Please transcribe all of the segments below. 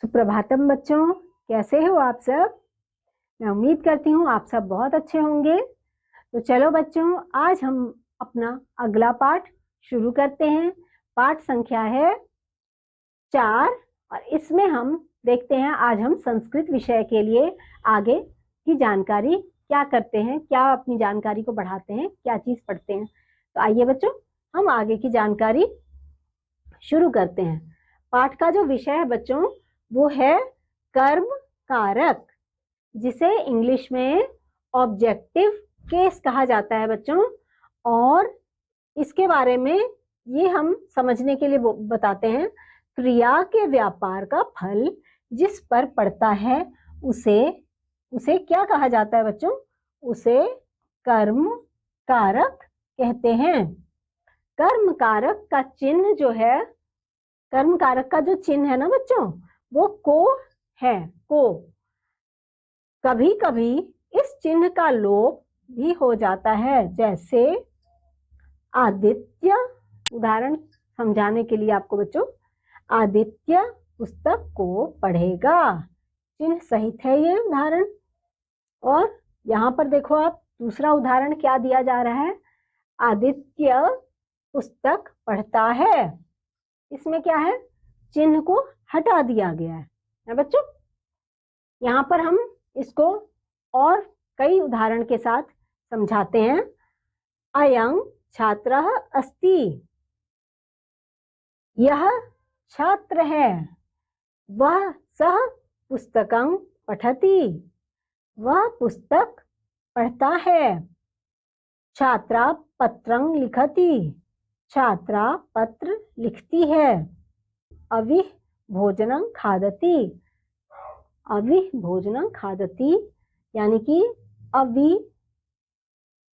सुप्रभातम बच्चों, कैसे हो आप सब। मैं उम्मीद करती हूँ आप सब बहुत अच्छे होंगे। तो चलो बच्चों, आज हम अपना अगला पाठ शुरू करते हैं। पाठ संख्या है 4 और इसमें हम देखते हैं आज हम संस्कृत विषय के लिए आगे की जानकारी क्या करते हैं, क्या अपनी जानकारी को बढ़ाते हैं, क्या चीज पढ़ते हैं। तो आइए बच्चों, हम आगे की जानकारी शुरू करते हैं। पाठ का जो विषय है बच्चों वो है कर्म कारक, जिसे इंग्लिश में ऑब्जेक्टिव केस कहा जाता है बच्चों। और इसके बारे में ये हम समझने के लिए बताते हैं, क्रिया के व्यापार का फल जिस पर पड़ता है उसे उसे क्या कहा जाता है बच्चों? उसे कर्म कारक कहते हैं। कर्म कारक का चिन्ह जो है, कर्म कारक का जो चिन्ह है ना बच्चों, वो को है। को कभी कभी इस चिन्ह का लोप भी हो जाता है, जैसे आदित्य। उदाहरण समझाने के लिए आपको बच्चों, आदित्य पुस्तक को पढ़ेगा, चिन्ह सहित है ये उदाहरण। और यहाँ पर देखो आप, दूसरा उदाहरण क्या दिया जा रहा है? आदित्य पुस्तक पढ़ता है। इसमें क्या है? चिन्ह को हटा दिया गया है बच्चों। यहाँ पर हम इसको और कई उदाहरण के साथ समझाते हैं। अयं छात्रः अस्ति, यह छात्र है। वह सः पुस्तकं पठति, वह पुस्तक पढ़ता है। छात्रा पत्रं लिखति, छात्रा पत्र लिखती है। अविः भोजनं खादति, अविः भोजनं खादति यानी कि अवि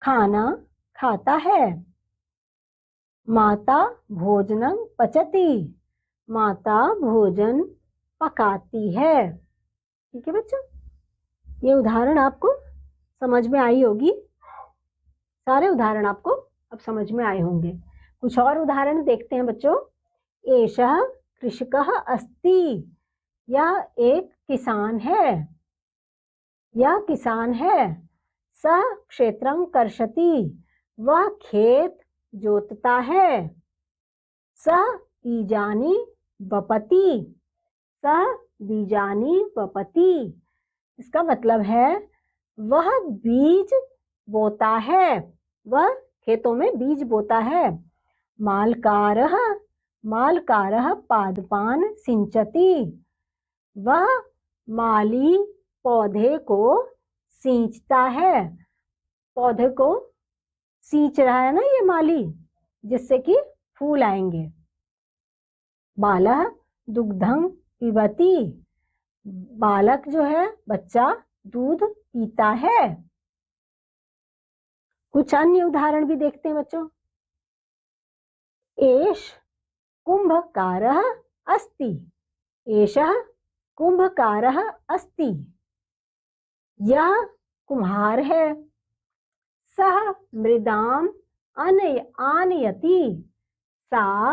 खाना खाता है। माता भोजनं पचति, माता भोजन पकाती है। ठीक है बच्चों, ये उदाहरण आपको समझ में आई होगी। सारे उदाहरण आपको अब समझ में आए होंगे। कुछ और उदाहरण देखते हैं बच्चों। एषः कृषकः अस्ति, यह एक किसान है, यह किसान है। सः क्षेत्रं कर्षति, वह खेत जोतता है। सः बीजानि वपति, सः बीजानि वपति। इसका मतलब है वह बीज बोता है, वह खेतों में बीज बोता है। मालकारः, मालकारः पादपान् सिंचति, वह माली पौधे को सींचता है। पौधे को सींच रहा है ना ये माली, जिससे कि फूल आएंगे। बालः दुग्धं पिबति, बालक जो है बच्चा दूध पीता है। कुछ अन्य उदाहरण भी देखते हैं बच्चों। एष कुंभकारः अस्ति, एषः कुंभकारः अस्ति, यह कुम्हार है। सः मृदाम आनयति, सा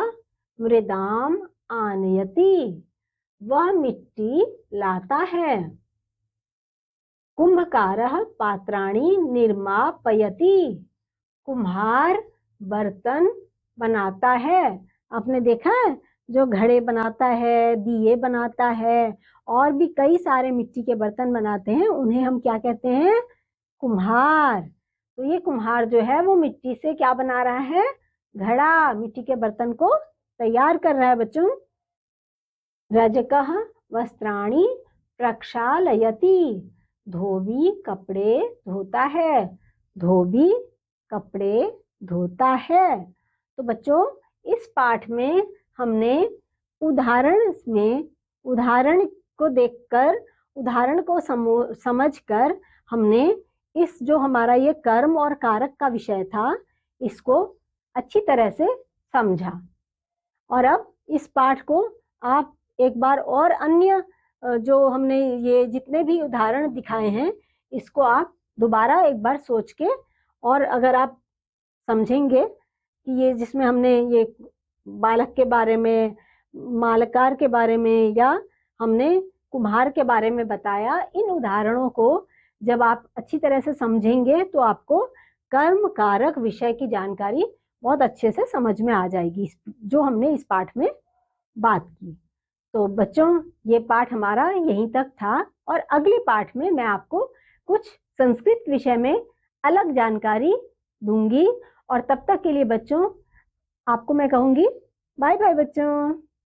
मृदाम आनयति, वह मिट्टी लाता है। कुंभकारः पात्राणि निर्मापयति, कुम्हार बर्तन बनाता है। आपने देखा है, जो घड़े बनाता है, दिए बनाता है, और भी कई सारे मिट्टी के बर्तन बनाते हैं, उन्हें हम क्या कहते हैं? कुम्हार। तो ये कुम्हार जो है वो मिट्टी से क्या बना रहा है? घड़ा, मिट्टी के बर्तन को तैयार कर रहा है बच्चों। रजकः वस्त्राणि प्रक्षालयति, धोबी कपड़े धोता है, धोबी कपड़े धोता है। तो बच्चों, इस पाठ में हमने उदाहरण को देखकर, उदाहरण को समझकर हमने इस जो हमारा ये कर्म और कारक का विषय था, इसको अच्छी तरह से समझा। और अब इस पाठ को आप एक बार और अन्य जो हमने ये जितने भी उदाहरण दिखाए हैं, इसको आप दोबारा एक बार सोच के, और अगर आप समझेंगे कि ये जिसमें हमने ये बालक के बारे में, मालकार के बारे में, या हमने कुम्हार के बारे में बताया। इन उदाहरणों को जब आप अच्छी तरह से समझेंगे तो आपको कर्म कारक विषय की जानकारी बहुत अच्छे से समझ में आ जाएगी, जो हमने इस पाठ में बात की। तो बच्चों, ये पाठ हमारा यहीं तक था और अगले पाठ में मैं आपको कुछ संस्कृत विषय में अलग जानकारी दूंगी। और तब तक के लिए बच्चों, आपको मैं कहूंगी बाय बाय बच्चों।